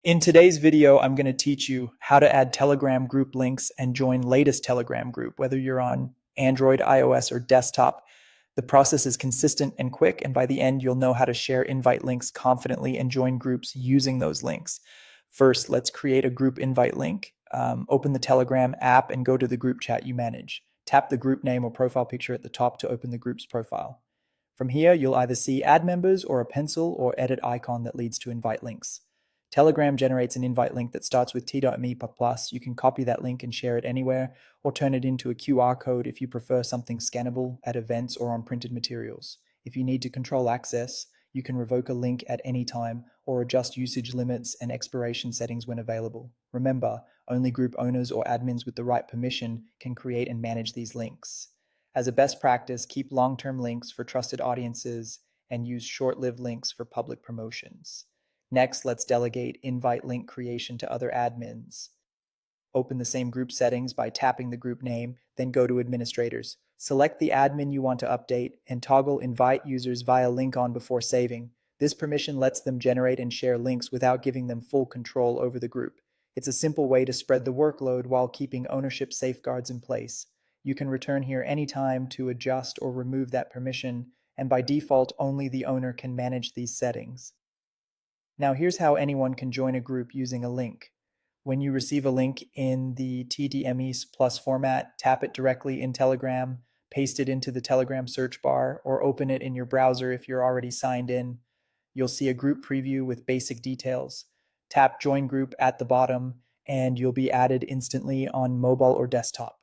In today's video, I'm going to teach you how to add Telegram group links and join latest Telegram group, whether you're on Android, iOS, or desktop. The process is consistent and quick, and by the end, you'll know how to share invite links confidently and join groups using those links. First, let's create a group invite link. Open the Telegram app and go to the group chat you manage. Tap the group name or profile picture at the top to open the group's profile. From here, you'll either see add members or a pencil or edit icon that leads to invite links. Telegram generates an invite link that starts with t.me plus. You can copy that link and share it anywhere, or turn it into a QR code if you prefer something scannable at events or on printed materials. If you need to control access, you can revoke a link at any time or adjust usage limits and expiration settings when available. Remember, only group owners or admins with the right permission can create and manage these links. As a best practice, keep long-term links for trusted audiences and use short-lived links for public promotions. Next, let's delegate invite link creation to other admins. Open the same group settings by tapping the group name, then go to administrators. Select the admin you want to update and toggle invite users via link on before saving. This permission lets them generate and share links without giving them full control over the group. It's a simple way to spread the workload while keeping ownership safeguards in place. You can return here anytime to adjust or remove that permission, and by default, only the owner can manage these settings. Now here's how anyone can join a group using a link. When you receive a link in the TDME plus format, tap it directly in Telegram, paste it into the Telegram search bar, or open it in your browser if you're already signed in. You'll see a group preview with basic details. Tap Join Group at the bottom, and you'll be added instantly on mobile or desktop.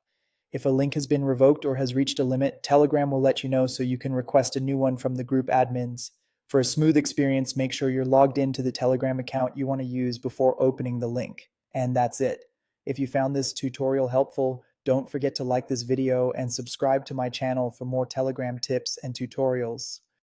If a link has been revoked or has reached a limit, Telegram will let you know so you can request a new one from the group admins. For a smooth experience, make sure you're logged into the Telegram account you want to use before opening the link. And that's it. If you found this tutorial helpful, don't forget to like this video and subscribe to my channel for more Telegram tips and tutorials.